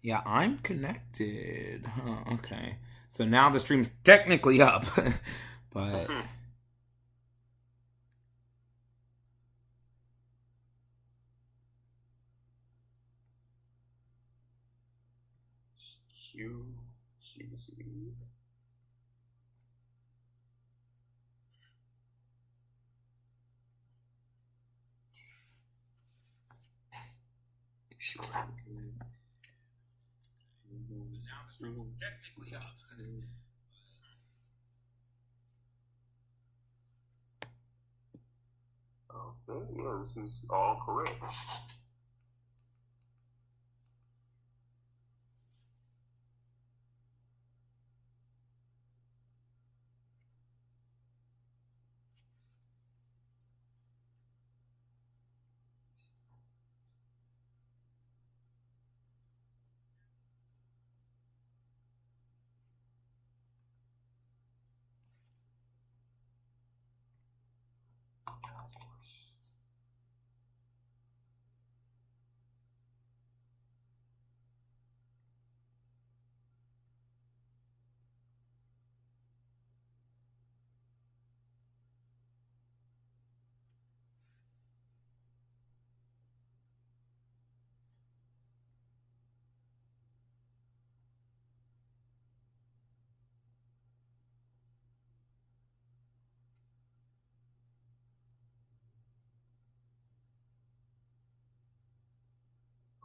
Yeah, I'm connected. Huh, okay. So now the stream's technically up. But now the stream's technically up. Okay, yeah, this is all correct.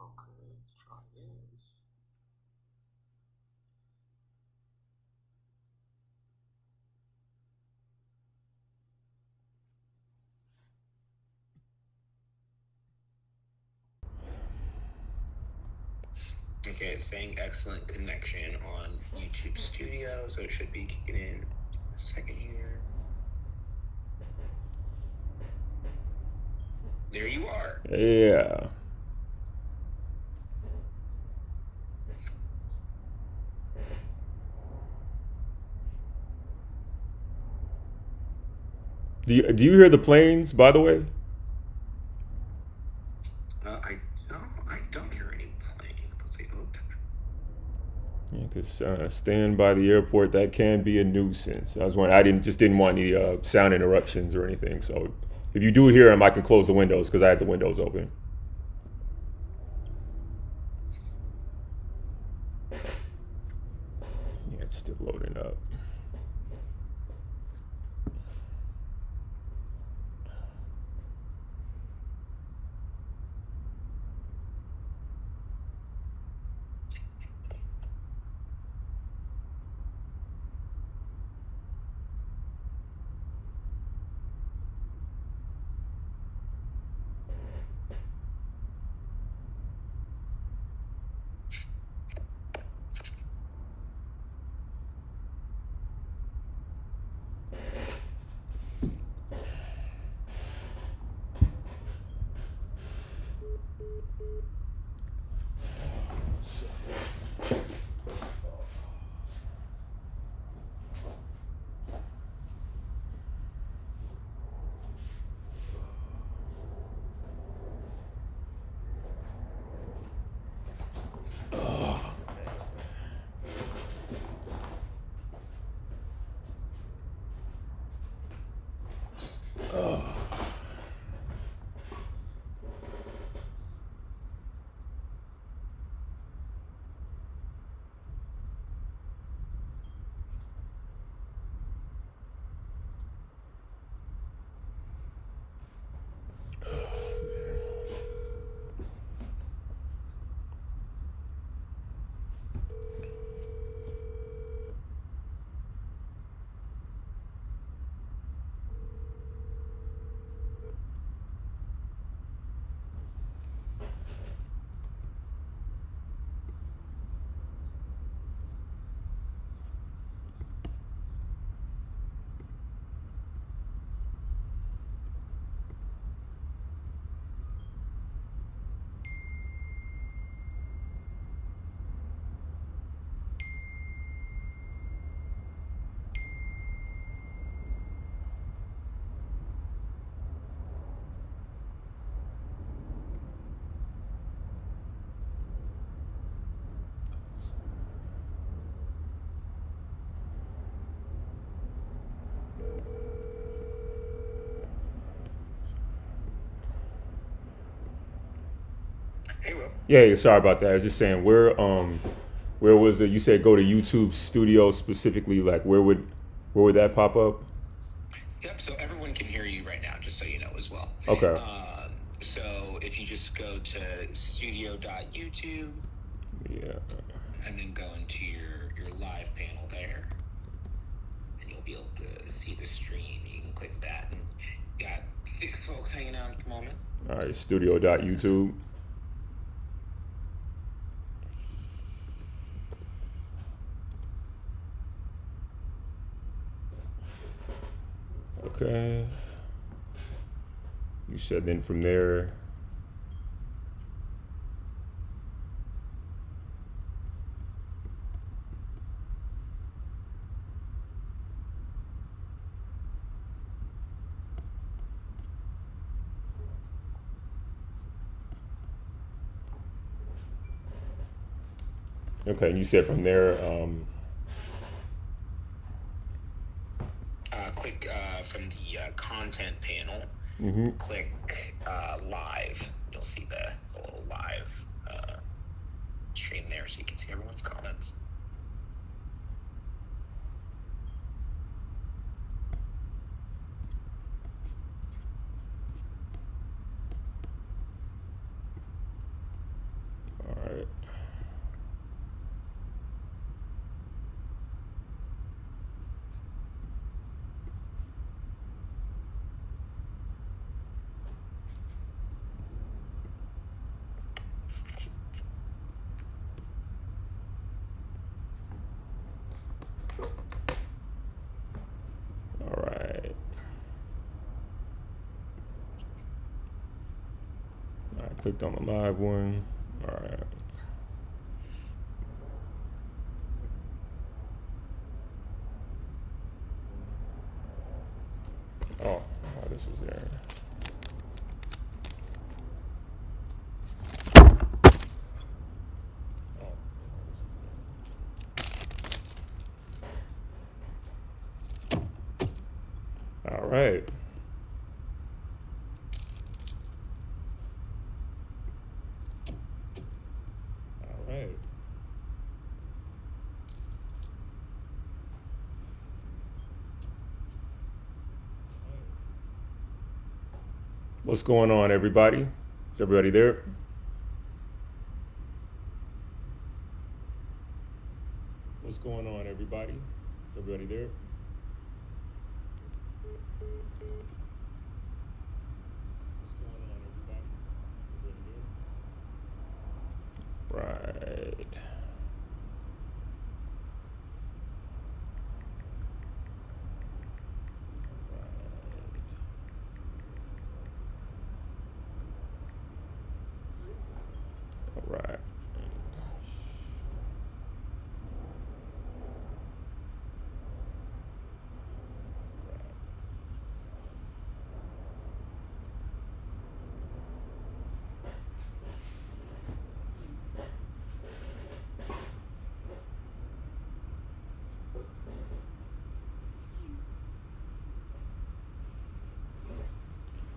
Okay, let's try this. Okay, it's saying excellent connection on YouTube Studio, so it should be kicking in a second here. There you are. Yeah. Do you hear the planes, by the way? I don't hear any plane. Let's see. Oh, Yeah, because staying by the airport, that can be a nuisance. I was wondering, I didn't want any sound interruptions or anything. So if you do hear them, I can close the windows because I had the windows open. Yeah, it's still loading up. Hey, Will. Yeah, sorry about that. I was just saying, where was it? You said go to YouTube Studio specifically. Like, where would that pop up? Yep, so everyone can hear you right now, just so you know as well. Okay. So if you just go to studio.youtube Yeah. and then go into your live panel there, and you'll be able to see the stream. You can click that, and you got 6 folks hanging out at the moment. All right. Studio.youtube. Okay. You said then from there. Okay, and you said from there. Click from the content panel. Mhm. Click live. You'll see the little live stream there, so you can see everyone's comments. All right. All right. I clicked on the live one. All right. Oh, this was there. All right. All right. What's going on, everybody? Is everybody there? What's going on, everybody? Is everybody there? What's going on, everybody? Is everybody there? Right. All right.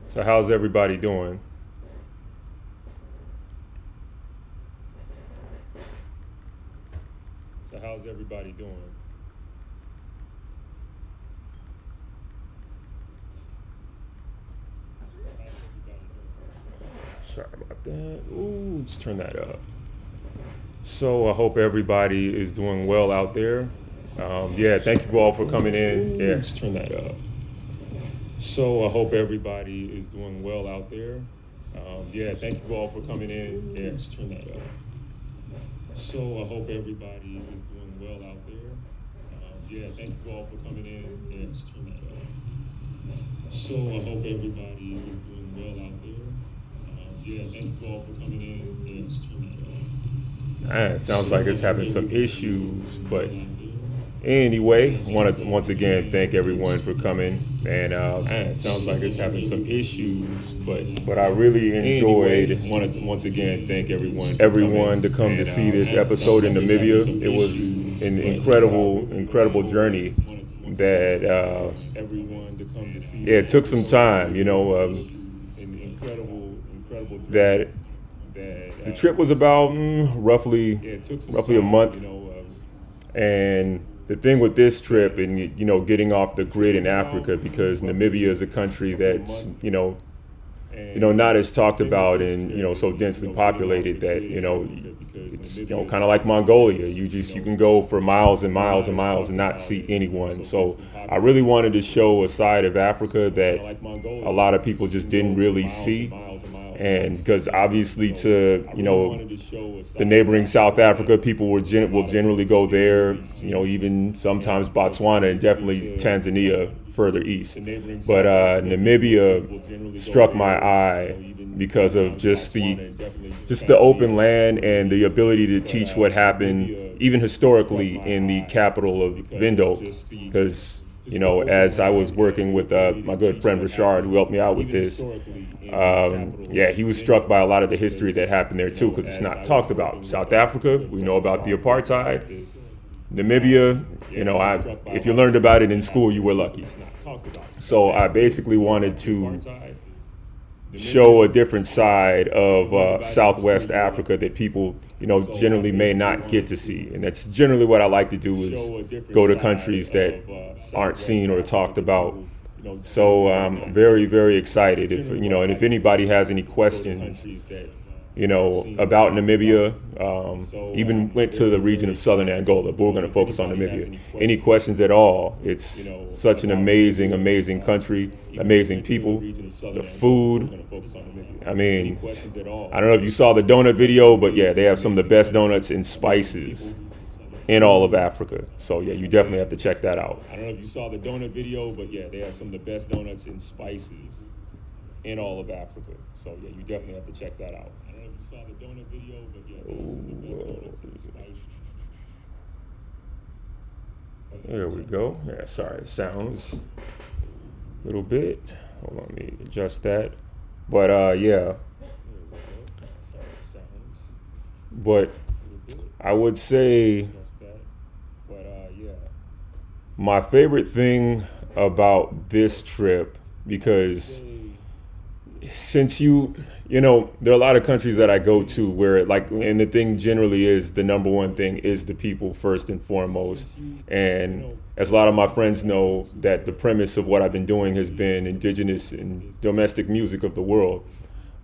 So how's everybody doing? So how's everybody doing? Sorry about that. Ooh, let's turn that up. So I hope everybody is doing well out there. Yeah, thank you all for coming in. Yeah, let's turn that up. So I hope everybody is doing well out there. Yeah, thank you all for coming in. Yeah, let's turn that up. So I hope everybody is doing well out there. Yeah, thank you all for coming in. Yeah, let's turn that up. So I hope everybody is doing well out there. Yeah, thank you all for coming in. Yeah, let's turn that up. It sounds like it's having some issues, but anyway, want to once again thank everyone for coming. And it sounds like it's having some issues, but I really enjoyed. Want to once again thank everyone to come to see this episode in Namibia. It was an incredible journey that yeah, it took some time, that the trip was about roughly a month. And the thing with this trip and, getting off the grid in Africa, because Namibia is a country that's, not as talked about and, so densely populated that, it's, kind of like Mongolia. You can go for miles and miles and miles and not see anyone. So I really wanted to show a side of Africa that a lot of people just didn't really see. And because obviously to, the neighboring South Africa, people will generally go there, even sometimes Botswana and definitely Tanzania further east. But Namibia struck my eye because of just the open land and the ability to teach what happened even historically in the capital of Windhoek. Because, as I was working with my good friend Richard, who helped me out with this, he was struck by a lot of the history that happened there too, because it's not talked about. South Africa, we know about the apartheid. Namibia, if you learned about it in school, you were lucky. So I basically wanted to show a different side of Southwest Africa that people, generally may not get to see. And that's generally what I like to do, is go to countries that aren't seen or talked about. So I'm very, very excited. If anybody has any questions, about Namibia, even went to the region of southern Angola, but we're going to focus on Namibia. Any questions at all? It's such an amazing, amazing country, amazing people, the food. I mean, I don't know if you saw the donut video, but yeah, they have some of the best donuts and spices in all of Africa. So yeah, you definitely have to check that out. I don't know if you saw the donut video, but yeah, they have some of the best donuts and spices in all of Africa. So yeah, you definitely have to check that out. I don't know if you saw the donut video, but yeah, they have some of the best donuts and spices. There we go. Yeah, sorry, the sound was a little bit. Hold on, let me adjust that. But yeah. But I would say my favorite thing about this trip, because since there are a lot of countries that I go to where and the thing generally is, the number one thing is the people first and foremost. And as a lot of my friends know, that the premise of what I've been doing has been indigenous and domestic music of the world.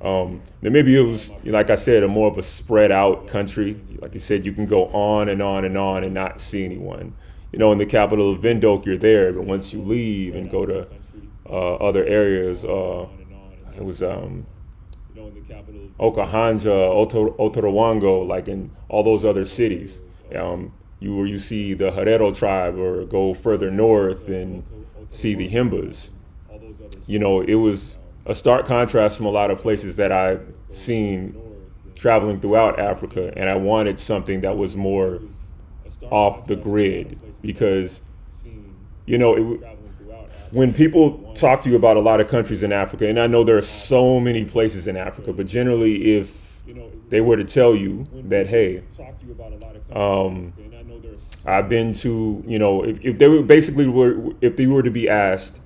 Namibia was, like I said, a more of a spread out country. Like you said, you can go on and on and on and not see anyone. In the capital of Windhoek, you're there, but once you leave and go to other areas, it was Okahanja, Otorowango, like in all those other cities. You see the Herero tribe, or go further north and see the Himbas. It was a stark contrast from a lot of places that I've seen traveling throughout Africa, and I wanted something that was more off the grid, because when people talk to you about a lot of countries in Africa, and I know there are so many places in Africa, but generally if they were to tell you that, hey, I've been to, if they were to be asked,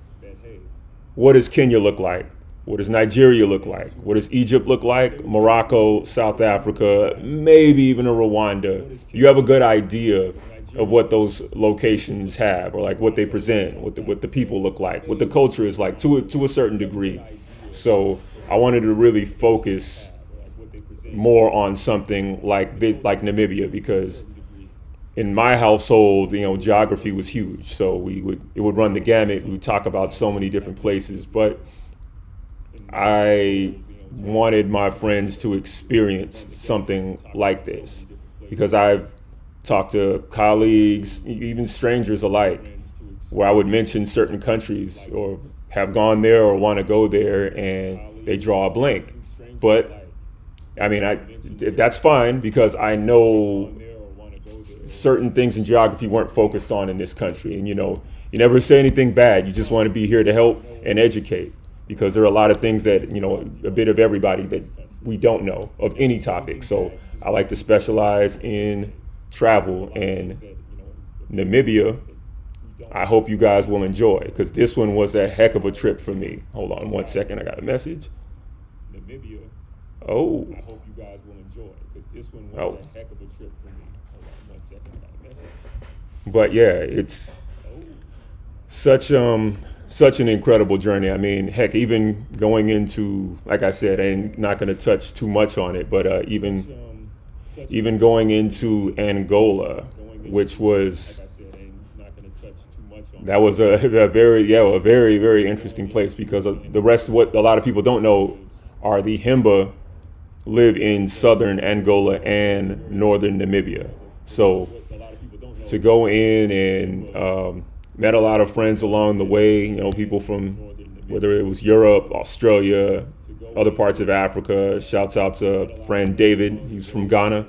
what does Kenya look like? What does Nigeria look like? What does Egypt look like? Morocco, South Africa, maybe even a Rwanda. You have a good idea of what those locations have, or like what they present, what the people look like, what the culture is like to a certain degree. So I wanted to really focus more on something like this, like Namibia, because in my household, geography was huge. So it would run the gamut. We would talk about so many different places, but I wanted my friends to experience something like this, because I've talked to colleagues, even strangers alike, where I would mention certain countries or have gone there or want to go there, and they draw a blank. But I mean, that's fine, because I know certain things in geography weren't focused on in this country. And you never say anything bad. You just want to be here to help and educate, because there are a lot of things that, a bit of everybody that we don't know of any topic. So I like to specialize in travel, and Namibia, I hope you guys will enjoy, because this one was a heck of a trip for me. Hold on one second, I got a message. Oh, I hope you guys will enjoy because this one was Oh. a heck of a trip for me. Hold on 1 second, I got a message. but yeah, it's Oh, such an incredible journey. I mean, heck, even going into, like I said, and not going to touch too much on it, but even going into Angola, which was like I said, ain't not gonna touch too much on. that was a very very interesting place because of the rest of what a lot of people don't know are the Himba live in southern Angola and northern Namibia. So A lot of people don't know. to go in and met a lot of friends along the way, people from whether it was Europe, Australia, other parts of Africa. Shouts out to friend David, he's from Ghana.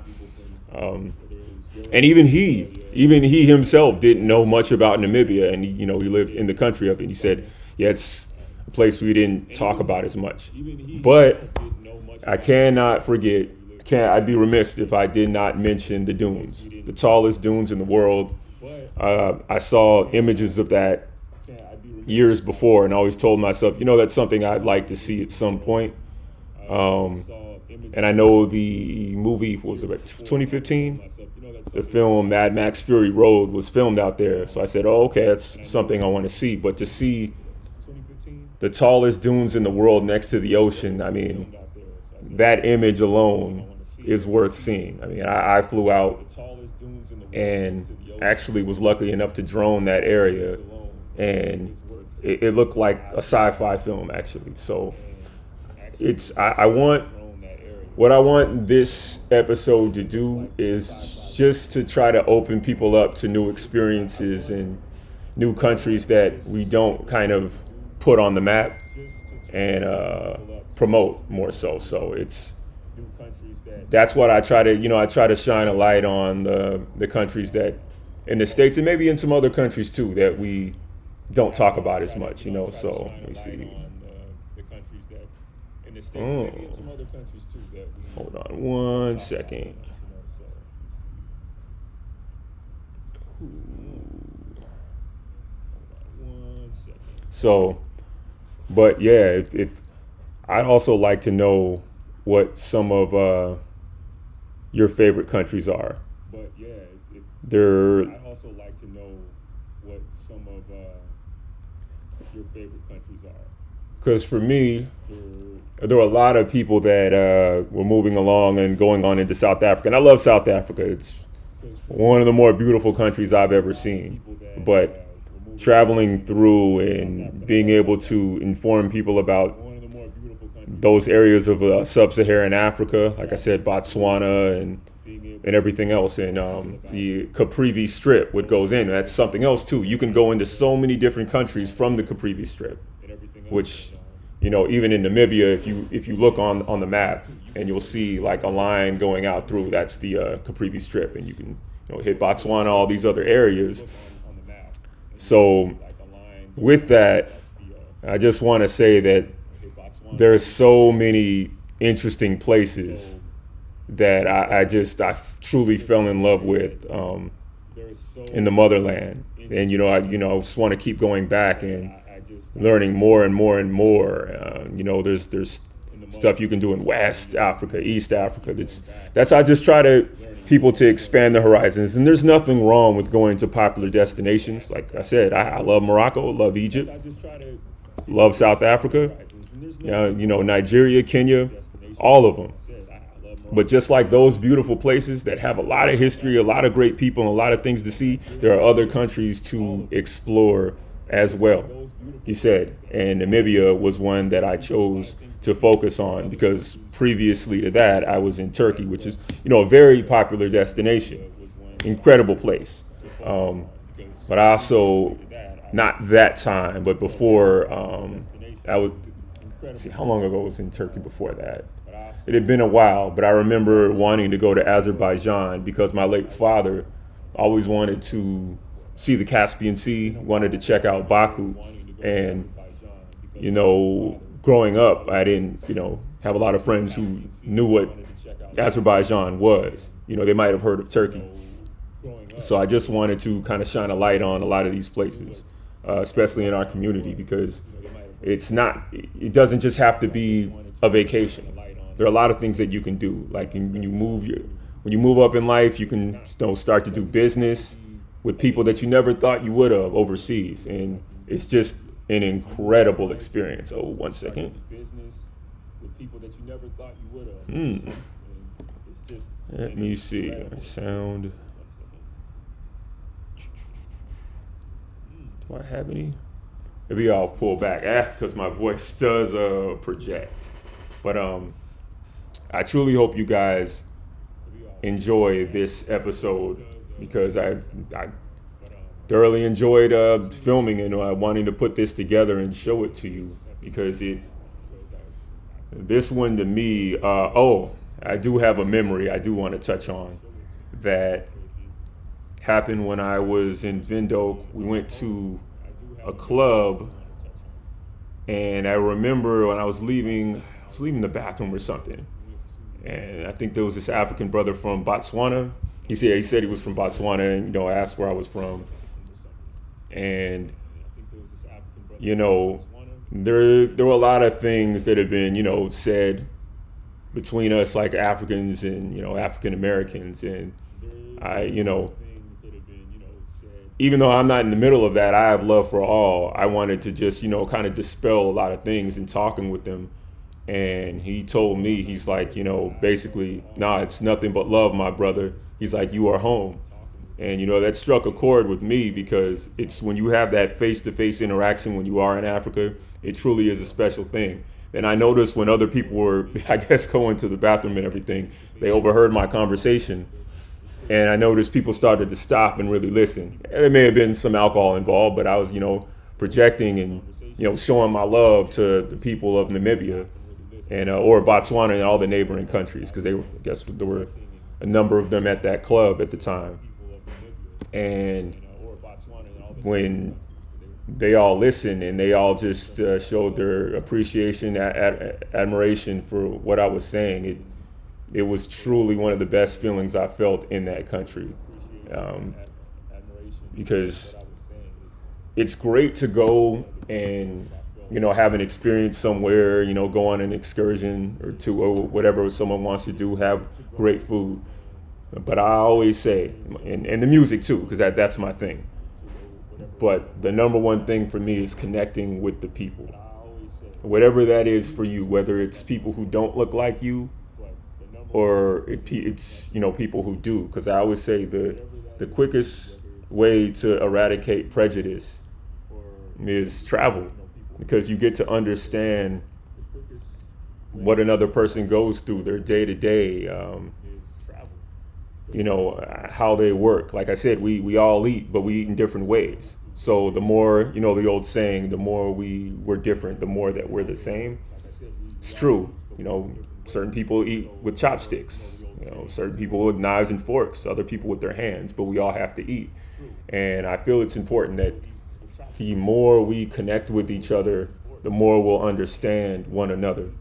And even he himself didn't know much about Namibia, and he lived in the country of it. And he said, yeah, it's a place we didn't talk about as much. But I cannot forget, I'd be remiss if I did not mention the dunes, the tallest dunes in the world. I saw images of that years before and always told myself, that's something I'd like to see at some point. And I know the movie, what was it, 2015? The film Mad Max Fury Road was filmed out there. So I said, oh, okay, that's something I want to see. But to see the tallest dunes in the world next to the ocean, I mean, that image alone is worth seeing. I mean, I flew out and actually was lucky enough to drone that area, and it looked like a sci-fi film, actually. So I want what I want this episode to do is just to try to open people up to new experiences and new countries that we don't kind of put on the map and promote more so. So that's what I try to, I try to shine a light on the countries that in the States and maybe in some other countries too that we don't talk about as much, so let me see. Oh. Hold on 1 second. So, but yeah, if I'd also like to know what some of your favorite countries are. But yeah, They're I'd also like to know what some of your favorite countries are. because for me, there were a lot of people that were moving along and going on into South Africa. And I love South Africa. It's one of the more beautiful countries I've ever seen. But traveling through and being able to inform people about those areas of sub-Saharan Africa, like I said, Botswana and everything else, and the Caprivi Strip, what goes in, that's something else too. You can go into so many different countries from the Caprivi Strip, which, even in Namibia, if you look on the map and you'll see like a line going out through, that's the Caprivi Strip, and you can hit Botswana, all these other areas. So with that, I just want to say that there are so many interesting places that I truly fell in love with in the motherland, and I just want to keep going back and learning more and more and more. There's stuff you can do in West Africa, East Africa. That's I just try to people to expand their horizons, and there's nothing wrong with going to popular destinations. Like I said, I love Morocco, love Egypt, love South Africa, Nigeria, Kenya, all of them. But just like those beautiful places that have a lot of history, a lot of great people, and a lot of things to see, there are other countries to explore as well. You said, and Namibia was one that I chose to focus on because previously to that, I was in Turkey, which is, a very popular destination, incredible place. But I also, not that time, but before, I would see how long ago I was in Turkey before that. It had been a while, but I remember wanting to go to Azerbaijan because my late father always wanted to see the Caspian Sea, wanted to check out Baku. And, growing up, I didn't, have a lot of friends who knew what Azerbaijan was. They might have heard of Turkey. So I just wanted to kind of shine a light on a lot of these places, especially in our community, because it doesn't just have to be a vacation. there are a lot of things that you can do. Like when you move up in life, you can start to do business with people that you never thought you would have overseas, and it's just an incredible experience. Oh, 1 second. Business with people that you never thought you would have. It's just Let me see. Sound. Do I have any? Maybe I'll pull back because my voice does project. But I truly hope you guys enjoy this episode because I thoroughly enjoyed filming and wanting to put this together and show it to you because this one to me, I do have a memory I do want to touch on that happened when I was in Windhoek. We went to a club, and I remember when I was leaving the bathroom or something, and I think there was this African brother from Botswana. He said he was from Botswana, and I asked where I was from, and there were a lot of things that have been said between us like Africans and African Americans, and I even though I'm not in the middle of that, I have love for all. I wanted to just kind of dispel a lot of things in talking with them, and he told me, he's like, basically, nah, it's nothing but love, my brother. He's like, you are home. And that struck a chord with me because it's when you have that face-to-face interaction when you are in Africa, it truly is a special thing. And I noticed when other people were, I guess, going to the bathroom and everything, they overheard my conversation. And I noticed people started to stop and really listen. And there may have been some alcohol involved, but I was, projecting and, showing my love to the people of Namibia and or Botswana and all the neighboring countries, because I guess there were a number of them at that club at the time. And when they all listened and they all just showed their appreciation, admiration for what I was saying, it was truly one of the best feelings I felt in that country, because it's great to go and have an experience somewhere, go on an excursion or two or whatever someone wants to do, have great food. But I always say, and the music too, because that's my thing. But the number one thing for me is connecting with the people, whatever that is for you, whether it's people who don't look like you or it's people who do, because I always say the quickest way to eradicate prejudice is travel, because you get to understand what another person goes through, their day to day, how they work. Like I said, we all eat, but we eat in different ways. So the more, the old saying, the more we're different, the more that we're the same. It's true. Certain people eat with chopsticks, certain people with knives and forks, other people with their hands, but we all have to eat. And I feel it's important that the more we connect with each other, the more we'll understand one another.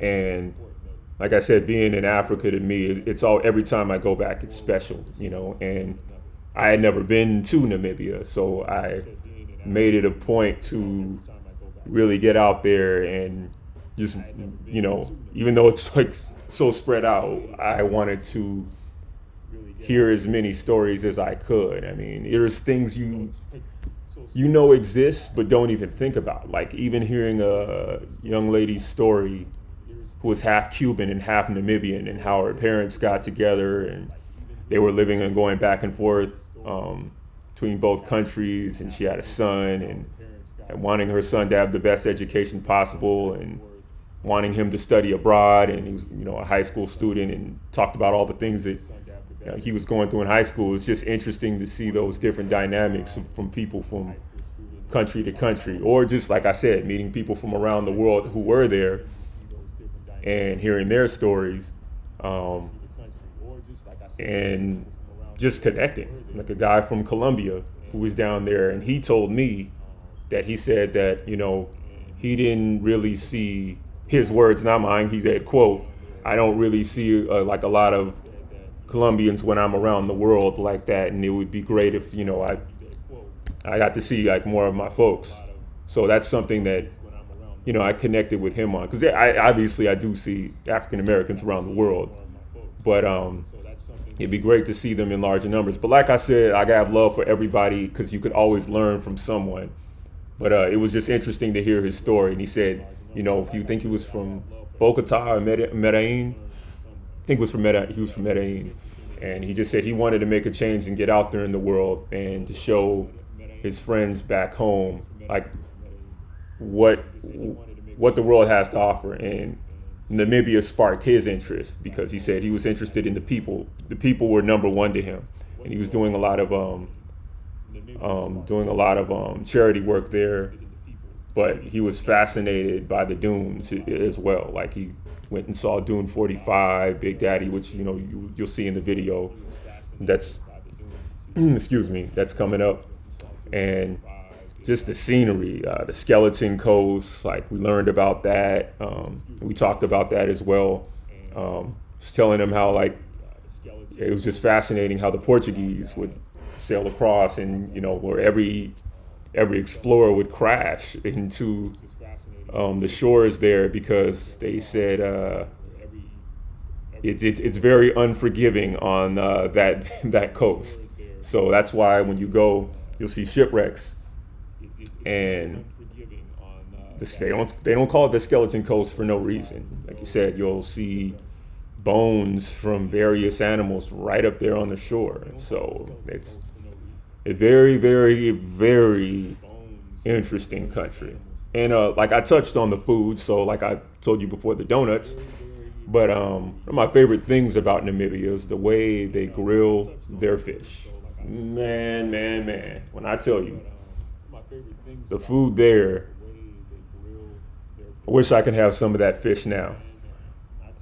And like I said, being in Africa to me, it's all, every time I go back, it's special, and I had never been to Namibia, so I made it a point to really get out there and just, even though it's like so spread out, I wanted to hear as many stories as I could. I mean, there's things exist, but don't even think about. Like even hearing a young lady's story who was half Cuban and half Namibian, and how her parents got together and they were living and going back and forth between both countries, and she had a son and wanting her son to have the best education possible and wanting him to study abroad, and he was a high school student, and talked about all the things that he was going through in high school. It's just interesting to see those different dynamics from people from country to country, or just like I said, meeting people from around the world who were there and hearing their stories, and just connecting. Like a guy from Colombia who was down there, and he told me that he said that he didn't really see, his words not mine, he said, quote, I don't really see like a lot of Colombians when I'm around the world like that, and it would be great if I got to see like more of my folks. So that's something that I connected with him on, because I do see African Americans around the world, but it'd be great to see them in larger numbers. But like I said, I have love for everybody because you could always learn from someone. But it was just interesting to hear his story. And he said, if you think he was from Bogota or Medellin, I think it was he was from Medellin. And he just said he wanted to make a change and get out there in the world and to show his friends back home, like what the world has to offer. And Namibia sparked his interest because he said he was interested in the people. The people were number one to him. And he was doing a lot of charity work there, but he was fascinated by the dunes as well. Like he went and saw Dune 45, Big Daddy, which you'll see in the video. That's that's coming up, and just the scenery, the Skeleton Coast. Like we learned about that. We talked about that as well. Just telling him how it was just fascinating how the Portuguese would sail across, and where every explorer would crash into the shores there because they said it's very unforgiving on that coast. So that's why when you go, you'll see shipwrecks, and they don't call it the Skeleton Coast for no reason. Like you said, you'll see bones from various animals right up there on the shore. So it's a very, very, very interesting country. And like I touched on the food, so like I told you before, the donuts. But one of my favorite things about Namibia is the way they grill their fish. Man. When I tell you, the food there, I wish I could have some of that fish now.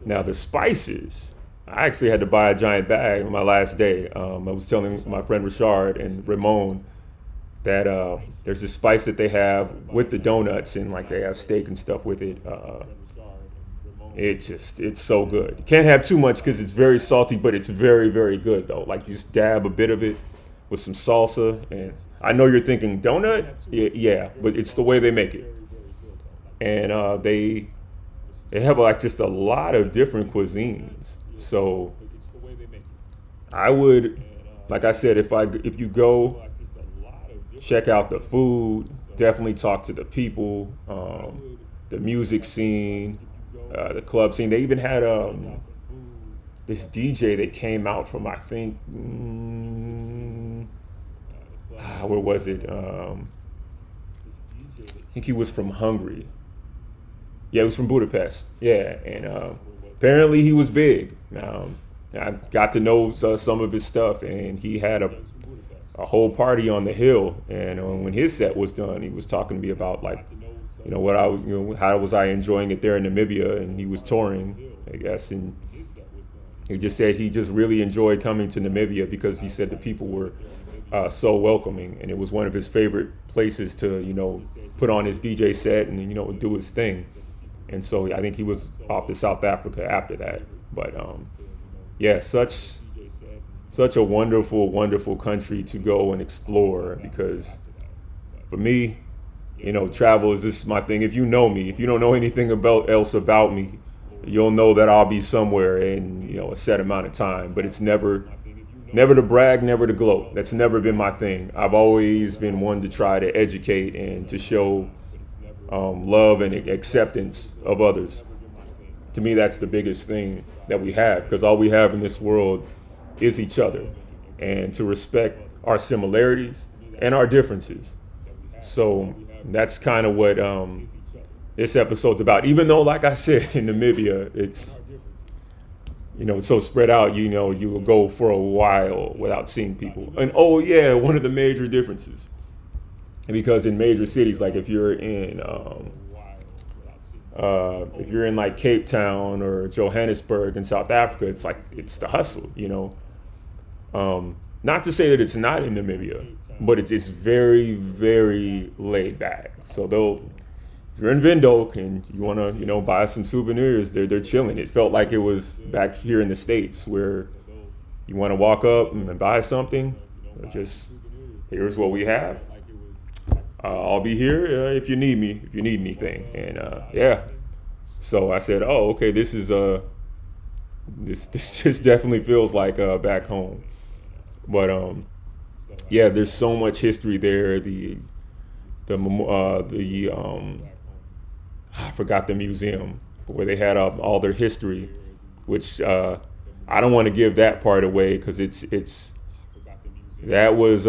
Now the spices, I actually had to buy a giant bag on my last day. I was telling my friend Richard and Ramon that there's this spice that they have with the donuts, and like they have steak and stuff with it. It's so good. You can't have too much because it's very salty, but it's very, very good though. Like you just dab a bit of it with some salsa, and I know you're thinking donut, yeah, but it's the way they make it. And they have like just a lot of different cuisines. So I would, like I said, if you go, check out the food, definitely talk to the people, the music scene, the club scene. They even had this DJ that came out from, I think, where was it? I think he was from Hungary. Yeah, he was from Budapest. Yeah, and apparently he was big. I got to know some of his stuff, and he had a whole party on the hill. And when his set was done, he was talking to me about what I was, how was I enjoying it there in Namibia, and he was touring, I guess, and he just said he just really enjoyed coming to Namibia because he said the people were so welcoming, and it was one of his favorite places to put on his DJ set and do his thing. And so I think he was off to South Africa after that. But yeah, such a wonderful, wonderful country to go and explore, because for me, travel is just my thing. If you know me, if you don't know anything else about me, you'll know that I'll be somewhere in a set amount of time. But it's never to brag, never to gloat. That's never been my thing. I've always been one to try to educate and to show love and acceptance of others. To me, that's the biggest thing that we have, because all we have in this world is each other, and to respect our similarities and our differences. So that's kind of what this episode's about. Even though, like I said, in Namibia, it's it's so spread out. You will go for a while without seeing people. And one of the major differences, because in major cities, like if you're in like Cape Town or Johannesburg in South Africa, it's the hustle. Not to say that it's not in Namibia, but it's very, very laid back. So if you're in Windhoek and you want to, buy some souvenirs, they're chilling. It felt like it was back here in the States, where you want to walk up and buy something, just here's what we have. I'll be here if you need me, if you need anything. And yeah, so I said, oh, okay, this is this just definitely feels like back home. But yeah, there's so much history there. I forgot the museum where they had all their history, which I don't want to give that part away because that was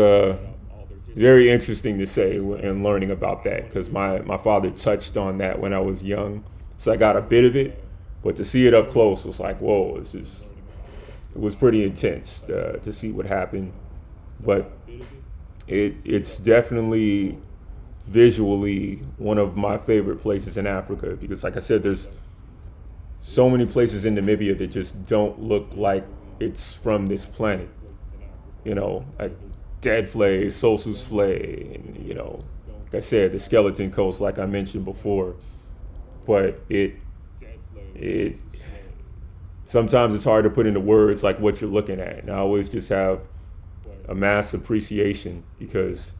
very interesting to say and learning about that because my father touched on that when I was young, so I got a bit of it, but to see it up close was like, whoa, it was pretty intense to see what happened. But it's definitely visually one of my favorite places in Africa because, like I said, there's so many places in Namibia that just don't look like it's from this planet. You know, like Dead Flay, Sosus Flay, and like I said, the Skeleton Coast, like I mentioned before. But it sometimes it's hard to put into words like what you're looking at. And I always just have a mass appreciation because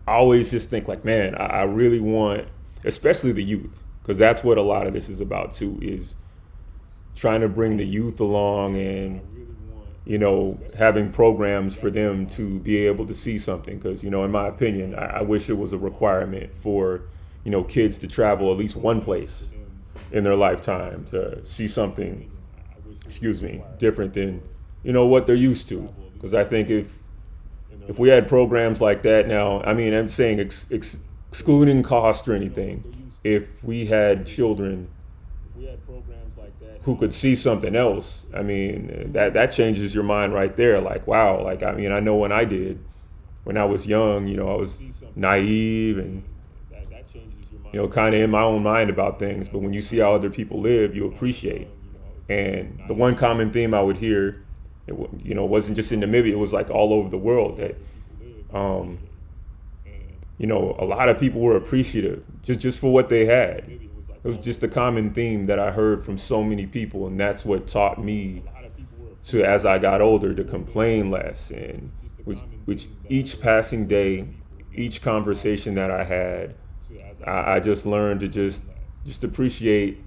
I always just think like, man, I really want, especially the youth, because that's what a lot of this is about too, is trying to bring the youth along and having programs for them to be able to see something. Because in my opinion, I wish it was a requirement for kids to travel at least one place in their lifetime to see something different than what they're used to. Because I think if we had programs like that now, I mean, I'm saying excluding cost or anything, if we had children who could see something else, I mean, that changes your mind right there. Like, wow, like, I mean, I know when I was young, I was naive and, kind of in my own mind about things. But when you see how other people live, you appreciate. And the one common theme I would hear, it wasn't just in Namibia, it was like all over the world that, a lot of people were appreciative just for what they had. It was just a common theme that I heard from so many people, and that's what taught me to, as I got older, to complain less. And which each passing day, each conversation that I had, I just learned to just appreciate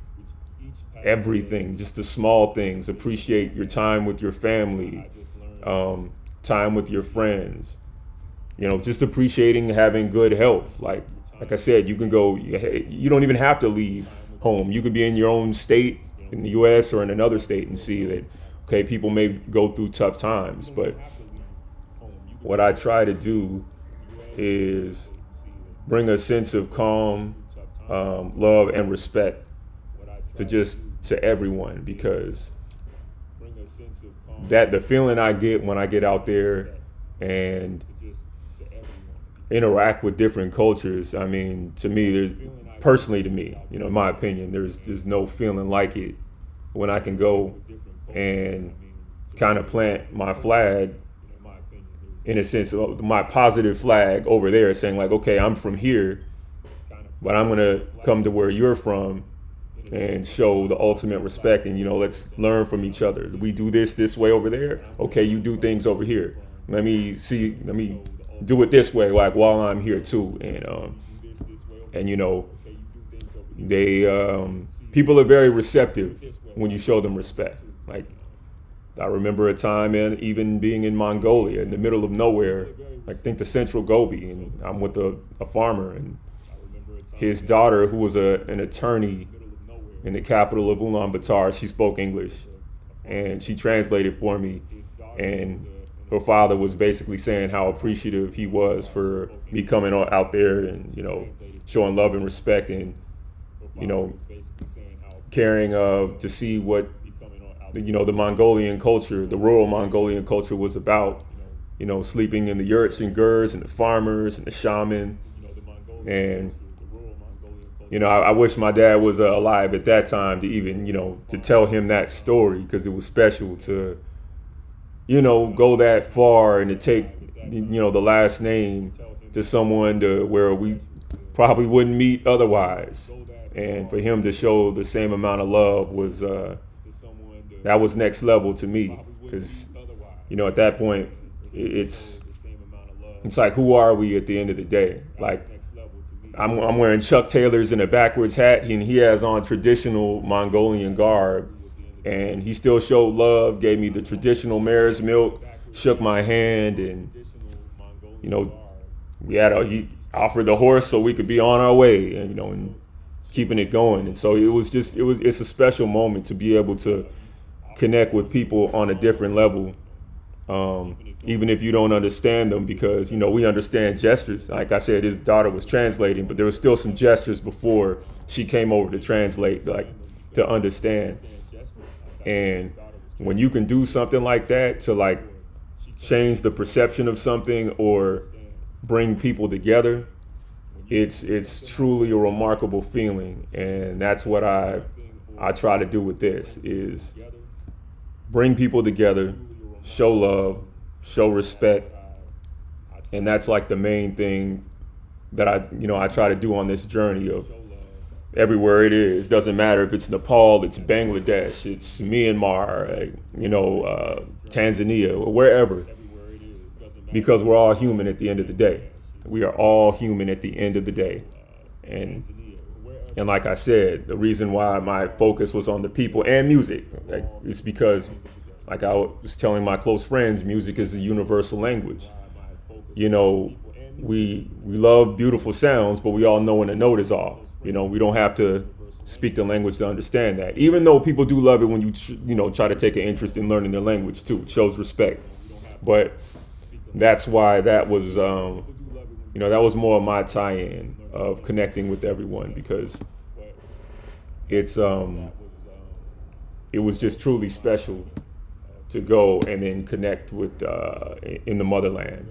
everything, just the small things. Appreciate your time with your family, time with your friends. Just appreciating having good health. Like I said, you can go. You don't even have to leave home. You could be in your own state in the U.S. or in another state and see that, okay, people may go through tough times, but what I try to do is bring a sense of calm, love, and respect to everyone, because that the feeling I get when I get out there and interact with different cultures, I mean, to me, in my opinion, there's no feeling like it when I can go and kind of plant my flag, in a sense, my positive flag over there, saying like, okay, I'm from here, but I'm gonna come to where you're from and show the ultimate respect, and let's learn from each other. We do this way over there. Okay, you do things over here. Let me do it this way, like while I'm here too. And they people are very receptive when you show them respect. Like, I remember a time, man, even being in Mongolia, in the middle of nowhere, like think the Central Gobi, and I'm with a farmer, and his daughter, who was an attorney in the capital of Ulaanbaatar, she spoke English, and she translated for me. And her father was basically saying how appreciative he was for me coming out there and, showing love and respect, and, caring to see what, the Mongolian culture, the rural Mongolian culture was about, sleeping in the yurts and gurs and the farmers and the shaman. And, I wish my dad was alive at that time to even, to tell him that story, because it was special to, go that far and to take, the last name to someone to where we probably wouldn't meet otherwise. And for him to show the same amount of love was, that was next level to me, because at that point, it's like, who are we at the end of the day? Like, I'm wearing Chuck Taylors and a backwards hat, and he has on traditional Mongolian garb, and he still showed love, gave me the traditional mare's milk, shook my hand, and he offered the horse so we could be on our way, and keeping it going. And so it's a special moment to be able to connect with people on a different level, even if you don't understand them, because we understand gestures. Like I said, his daughter was translating, but there was still some gestures before she came over to translate, like to understand. And when you can do something like that to like change the perception of something or bring people together, it's truly a remarkable feeling. And that's what I try to do with this, is bring people together, show love, show respect. And that's like the main thing that I try to do on this journey of everywhere it is. Doesn't matter if it's Nepal, it's Bangladesh, it's Myanmar, Tanzania, or wherever, because we're all human at the end of the day. We are all human at the end of the day. And like I said, the reason why my focus was on the people and music, is because, like I was telling my close friends, music is a universal language. We love beautiful sounds, but we all know when a note is off. We don't have to speak the language to understand that. Even though people do love it when you try to take an interest in learning their language too. It shows respect. But that's why that was that was more of my tie-in of connecting with everyone, because it was just truly special to go and then connect with in the motherland.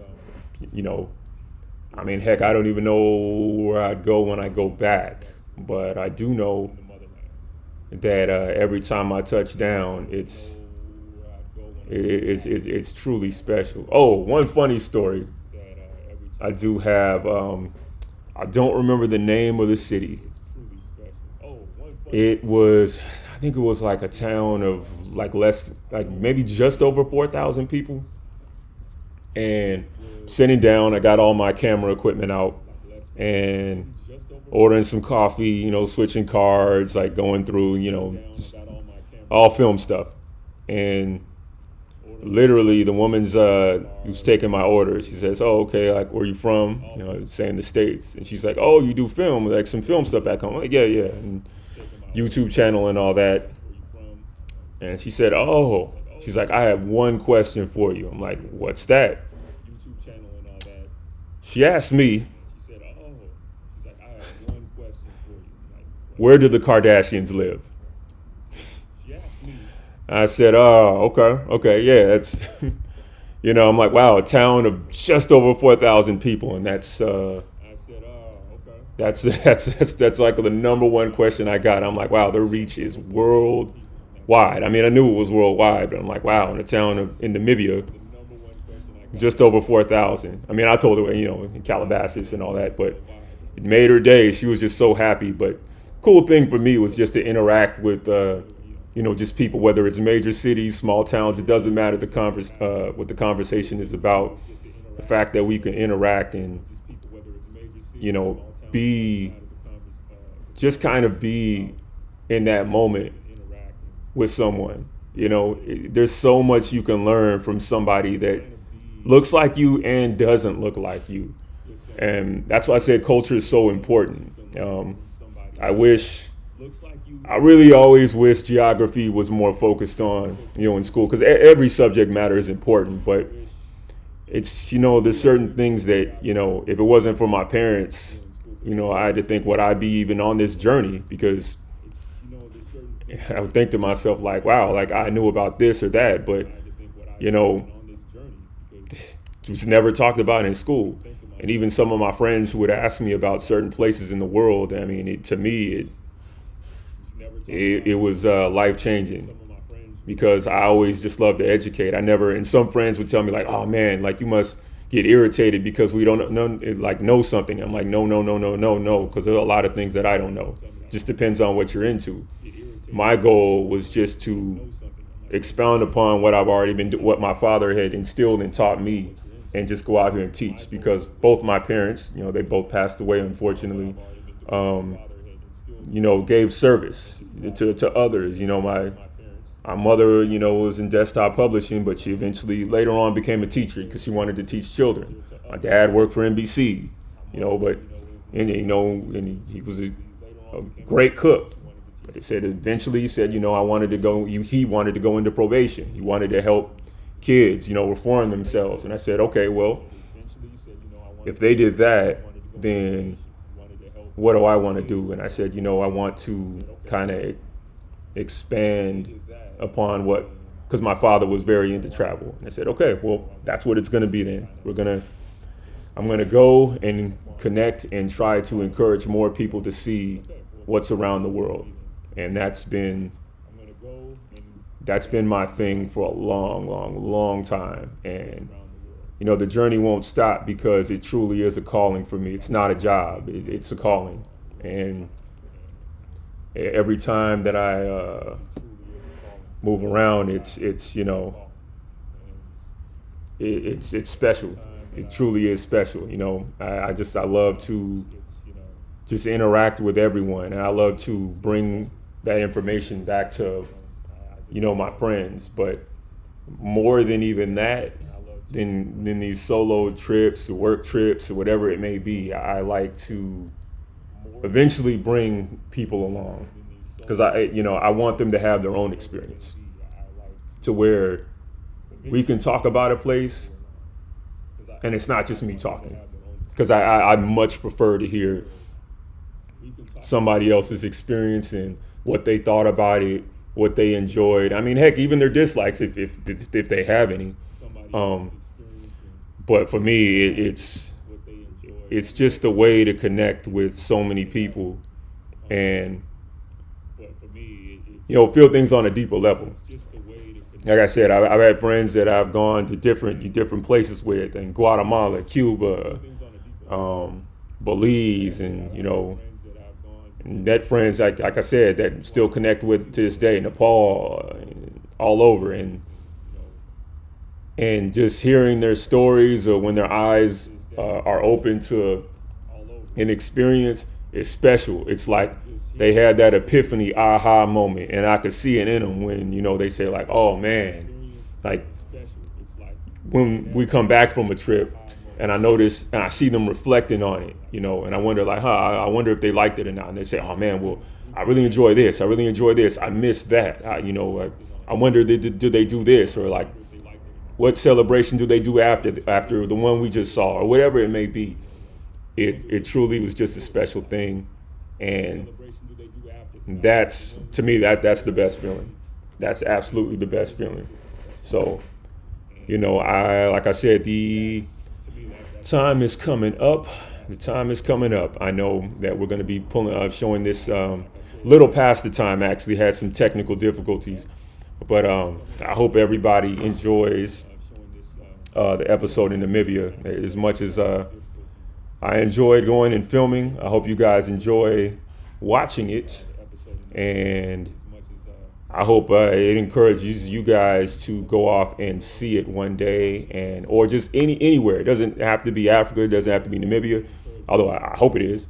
Heck, I don't even know where I'd go when I go back, but I do know that every time I touch down, it's truly special. Oh, one funny story I do have. I don't remember the name of the city. I think it was like a town of maybe just over 4,000 people. And sitting down, I got all my camera equipment out and ordering some coffee, switching cards, like going through, just all film stuff. And literally the woman's who's taking my order, she says, "Oh, okay, like, where you from?" Saying the States. And she's like, "Oh, you do film, like some film stuff back home?" I'm like, yeah. And YouTube channel and all that. And she said, "Oh," she's like, "I have one question for you." I'm like, "What's that?" She asked me, "Where do the Kardashians live?" I said, "Oh, okay, yeah, it's," I'm like, wow, a town of just over 4,000 people, and that's like the number one question I got. I'm like, wow, their reach is worldwide. I knew it was worldwide, but I'm like, wow, in a town in Namibia, just over 4,000. I told her, in Calabasas and all that, but it made her day. She was just so happy. But cool thing for me was just to interact with, just people, whether it's major cities, small towns. It doesn't matter what the conversation is about. The fact that we can interact and, be in that moment with someone. There's so much you can learn from somebody that looks like you and doesn't look like you. And that's why I said culture is so important. I really always wish geography was more focused on, in school, because every subject matter is important, but it's, there's certain things that, if it wasn't for my parents, I had to think, would I be even on this journey? Because I would think to myself, like, wow, like I knew about this or that, but, it was never talked about in school. And even some of my friends who would ask me about certain places in the world, to me, it was life-changing, because I always just love to educate. And some friends would tell me, like, oh man, like you must get irritated because we don't know something. I'm like, no, because there are a lot of things that I don't know. Just depends on what you're into. My goal was just to expound upon what I've already what my father had instilled and taught me, and just go out here and teach. Because both my parents, they both passed away, unfortunately. Gave service to others. My mother, was in desktop publishing, but she eventually later on became a teacher because she wanted to teach children. My dad worked for NBC, and he was a great cook. But he said, I wanted to go. He wanted to go into probation. He wanted to help kids, reform themselves. And I said, okay, well, if they did that, then what do I want to do? And I said, I want to kind of expand upon because my father was very into travel. And I said, okay, well, that's what it's going to be then. I'm going to go and connect and try to encourage more people to see what's around the world. And that's been my thing for a long, long, long time. And, the journey won't stop because it truly is a calling for me. It's not a job. It's a calling. And every time that I move around, it's special. It truly is special. I love to just interact with everyone, and I love to bring that information back to my friends. But more than even that, than these solo trips or work trips or whatever it may be, I like to eventually bring people along, because I want them to have their own experience, to where we can talk about a place and it's not just me talking, because I much prefer to hear somebody else's experience and what they thought about it, what they enjoyed. I mean, heck, even their dislikes if they have any. But for me, it's just a way to connect with so many people, and feel things on a deeper level. Like I said, I've had friends that I've gone to different places with, in Guatemala, Cuba, Belize, and and that friends like I said that still connect with to this day, Nepal, all over, and just hearing their stories, or when their eyes are open to an experience, is special. It's like they had that epiphany, aha moment, and I could see it in them when they say like, "Oh man," like when we come back from a trip, and I notice and I see them reflecting on it, and I wonder like, I wonder if they liked it or not, and they say, "Oh man, well, I really enjoy this. I really enjoy this. I missed that. I wonder do they do this, or like, what celebration do they do after the one we just saw, or whatever it may be." It truly was just a special thing, and that's, to me, that's the best feeling. That's absolutely the best feeling. So, like I said, the time is coming up. The time is coming up. I know that we're going to be showing this little past the time. Actually, had some technical difficulties, but I hope everybody enjoys the episode in Namibia as much as I enjoyed going and filming. I hope you guys enjoy watching it, and I hope it encourages you guys to go off and see it one day, or just anywhere. It doesn't have to be Africa. It doesn't have to be Namibia, although I hope it is.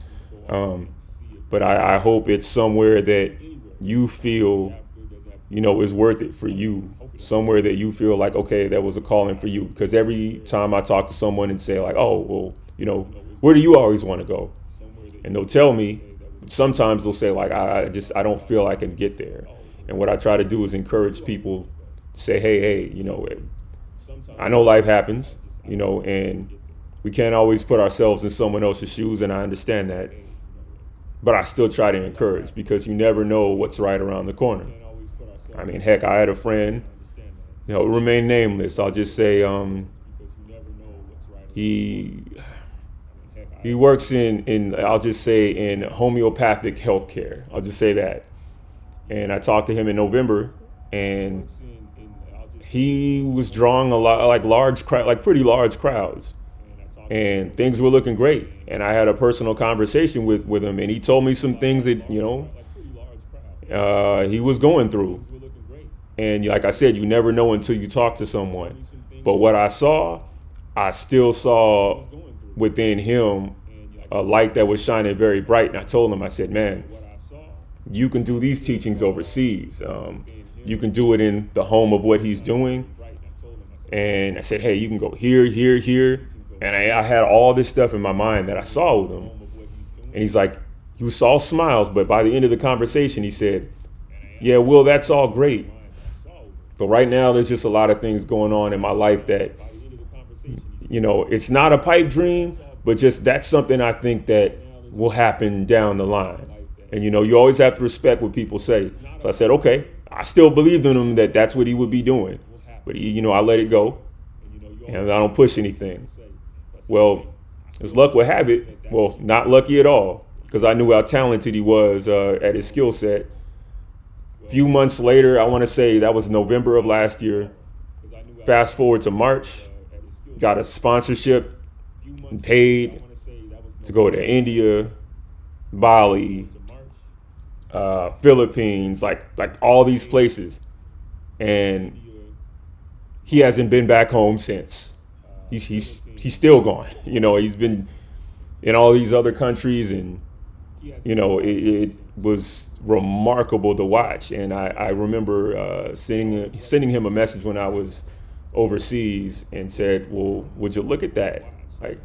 But I hope it's somewhere that you feel, is worth it for you. Somewhere that you feel like, okay, that was a calling for you. Because every time I talk to someone and say like, oh, well, where do you always want to go? And they'll tell me. Sometimes they'll say like, I don't feel I can get there. And what I try to do is encourage people to say, hey, I know life happens, and we can't always put ourselves in someone else's shoes, and I understand that. But I still try to encourage, because you never know what's right around the corner. I mean, heck, I had a friend, remain nameless. I'll just say he works in I'll just say in homeopathic healthcare. I'll just say that. And I talked to him in November, and he was drawing a lot, like pretty large crowds, and things were looking great. And I had a personal conversation with him, and he told me some things that he was going through. And like I said, you never know until you talk to someone. But what I still saw within him a light that was shining very bright. And I told him, I said, man, you can do these teachings overseas. You can do it in the home of what he's doing. And I said, hey, you can go here, here, here. And I had all this stuff in my mind that I saw with him. And he's like, he was all smiles. But by the end of the conversation, he said, yeah, Will, that's all great. But right now, there's just a lot of things going on in my life that, you know, it's not a pipe dream, but just that's something I think that will happen down the line. And, you know, you always have to respect what people say. So I said, okay, I still believed in him that that's what he would be doing. But, you know, I let it go and I don't push anything. Well, as luck would have it, well, not lucky at all, because I knew how talented he was at his skill set. A few months later, I want to say that was November of last year. Fast forward to March, got a sponsorship and paid to go to India, Bali, Philippines, like all these places. And he hasn't been back home since. He's still gone. You know, he's been in all these other countries, and you know, it was remarkable to watch. And I remember sending him a message when I was overseas and said, well, would you look at that? Like,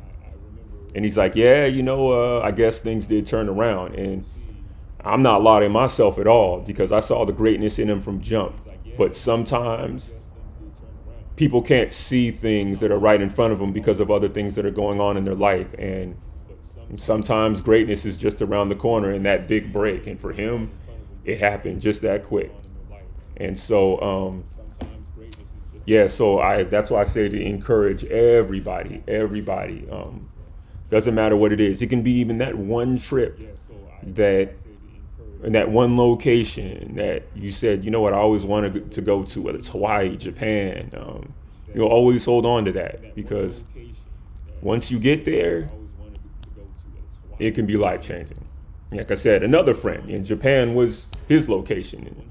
and he's like, yeah, you know, I guess things did turn around. And I'm not lauding myself at all, because I saw the greatness in him from jump. But sometimes people can't see things that are right in front of them because of other things that are going on in their life. And sometimes greatness is just around the corner in that big break. And for him, it happened just that quick. And so, so that's why I say to encourage everybody. Doesn't matter what it is. It can be even that one trip that, in that one location that you said, you know what, I always wanted to go to, whether it's Hawaii, Japan. You'll always hold on to that, because once you get there, it can be life-changing. Like I said, another friend in Japan was his location.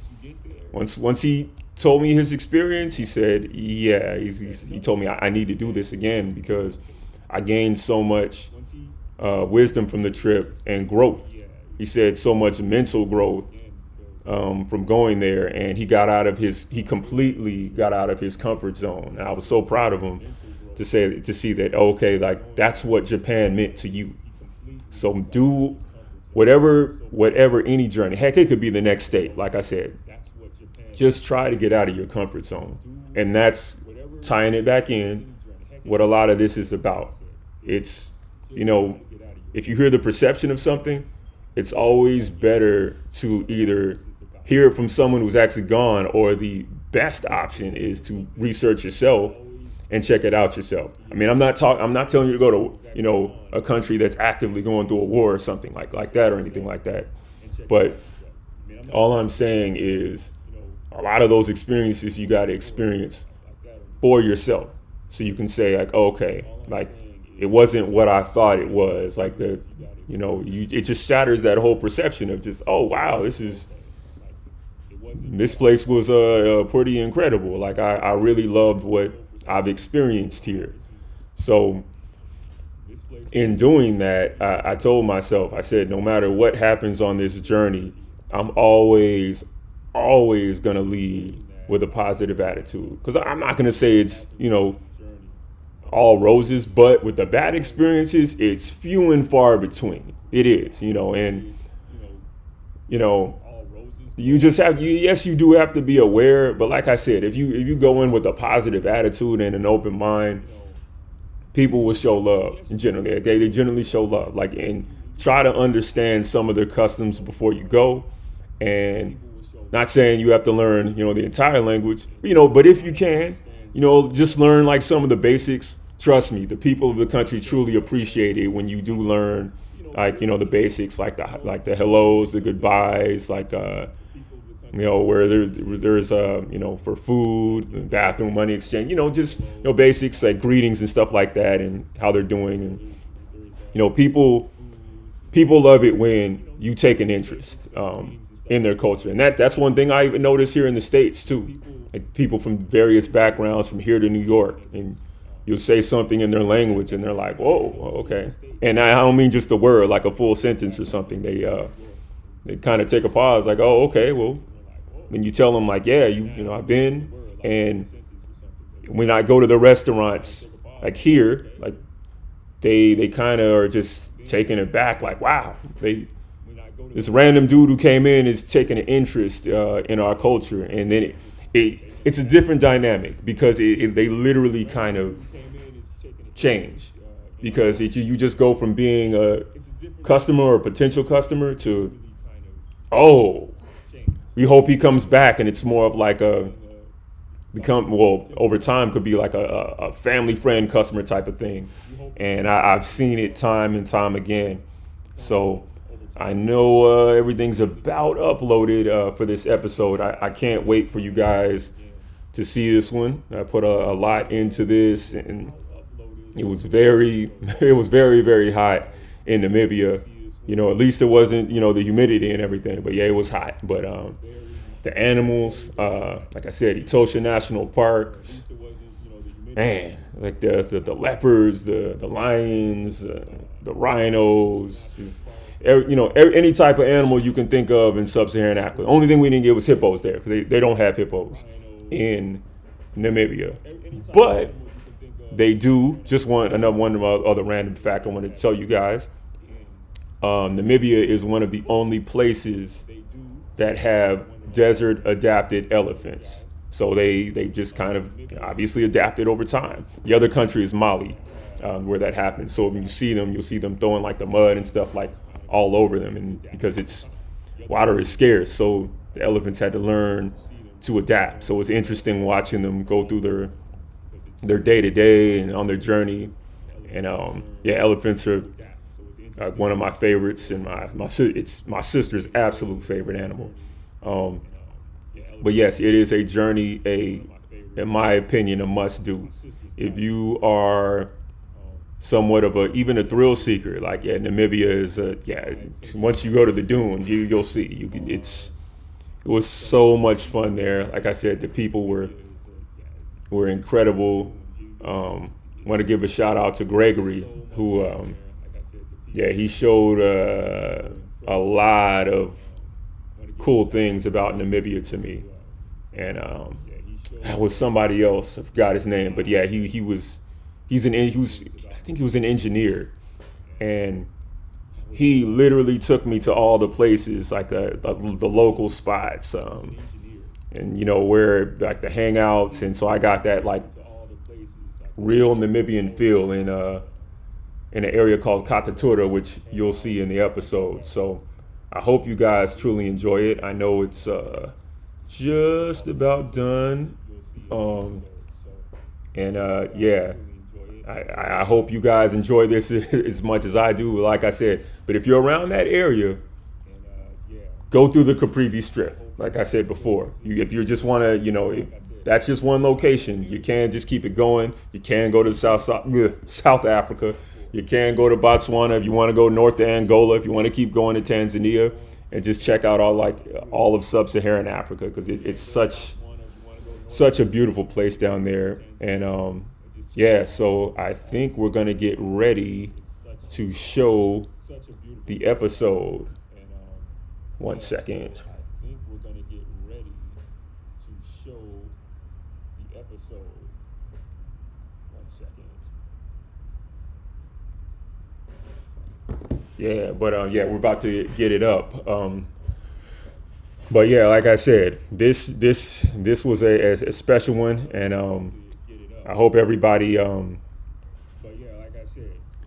And once he told me his experience, he said, yeah, he told me I need to do this again, because I gained so much wisdom from the trip and growth. He said so much mental growth from going there, and he completely got out of his comfort zone. And I was so proud of him to see that, okay, like that's what Japan meant to you. So do whatever any journey. Heck, it could be the next state. Like I said, just try to get out of your comfort zone. And that's tying it back in what a lot of this is about. It's, you know, if you hear the perception of something, it's always better to either hear it from someone who's actually gone, or the best option is to research yourself and check it out yourself. I mean, I'm not telling you to go to, you know, a country that's actively going through a war or something like that or anything like that. But all I'm saying is a lot of those experiences you got to experience for yourself, so you can say like, okay, like it wasn't what I thought it was. Like it just shatters that whole perception of just, oh wow, this place was pretty incredible. Like I really loved what I've experienced here. So in doing that, I told myself, I said, no matter what happens on this journey, I'm always going to lead with a positive attitude. Because I'm not going to say it's, you know, all roses, but with the bad experiences, it's few and far between. It is, you know, and, you know, you do have to be aware. But like I said, if you go in with a positive attitude and an open mind, people will show love. Generally, they generally show love. Like, and try to understand some of their customs before you go. And not saying you have to learn, you know, the entire language, you know, but if you can, you know, just learn like some of the basics. Trust me, the people of the country truly appreciate it when you do learn, like, you know, the basics, like the hellos, the goodbyes, like you know, where there's you know, for food, bathroom, money exchange, you know, just, you know, basics like greetings and stuff like that, and how they're doing. And, you know, people love it when you take an interest. in their culture. And that's one thing I even notice here in the States too. Like people from various backgrounds from here to New York, and you'll say something in their language and they're like, whoa, okay. And I don't mean just a word, like a full sentence or something. They kind of take a pause, like, oh, okay, well, when you tell them like, yeah, you know, I've been, and when I go to the restaurants, like here, like they kind of are just taken aback, like, wow, this random dude who came in is taking an interest in our culture, and then it's a different dynamic because they literally kind of change, because you just go from being a customer or potential customer to, oh, we hope he comes back, and it's more of like over time could be like a family friend customer type of thing. And I've seen it time and time again. So I know everything's about uploaded for this episode. I can't wait for you guys to see this one. I put a lot into this, and it was very, very hot in Namibia. You know, at least it wasn't, you know, the humidity and everything, but yeah, it was hot. But the animals, like I said, Etosha National Park, man, like the leopards, the lions, the rhinos, you know, any type of animal you can think of in sub-Saharan Africa. The only thing we didn't get was hippos there, because they don't have hippos in Namibia. But they do, just one other random fact I wanted to tell you guys. Namibia is one of the only places that have desert adapted elephants. So they just kind of obviously adapted over time. The other country is Mali, where that happens. So when you see them, you'll see them throwing like the mud and stuff like all over them, and because water is scarce, so the elephants had to learn to adapt. So it's interesting watching them go through their day to day and on their journey. And yeah, elephants are one of my favorites, and it's my sister's absolute favorite animal. But yes, it is a journey, in my opinion, a must do. If you are somewhat of even a thrill seeker, like Namibia is, once you go to the dunes, you'll see. It was so much fun there. Like I said, the people were incredible. Want to give a shout out to Gregory, who he showed a lot of cool things about Namibia to me. And that was somebody else, I forgot his name, but yeah, he was an engineer, and he literally took me to all the places, like the local spots, and you know, where like the hangouts. And so I got that like real Namibian feel in an area called Katatura, which you'll see in the episode. So I hope you guys truly enjoy it. I know it's just about done. I hope you guys enjoy this as much as I do, like I said. But if you're around that area, go through the Caprivi Strip. Like I said before, if you just want to, you know, if that's just one location, you can just keep it going. You can go to South Africa. You can go to Botswana if you want to go north to Angola. If you want to keep going to Tanzania, and just check out all of sub-Saharan Africa, because it's such a beautiful place down there. And so I think we're gonna get ready to show the episode. 1 second. Yeah, but we're about to get it up. But yeah, like I said, this was a special one, and I hope everybody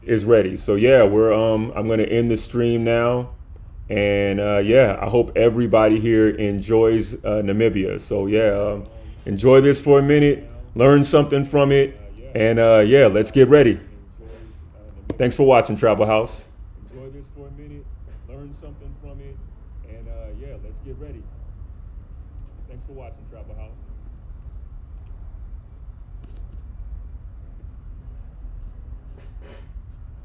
is ready. So yeah, I'm gonna end the stream now, and I hope everybody here enjoys Namibia. So enjoy this for a minute, learn something from it, and let's get ready. Thanks for watching, Travel House. Enjoy this for a minute, learn something from it, and let's get ready. Thanks for watching, Travel House.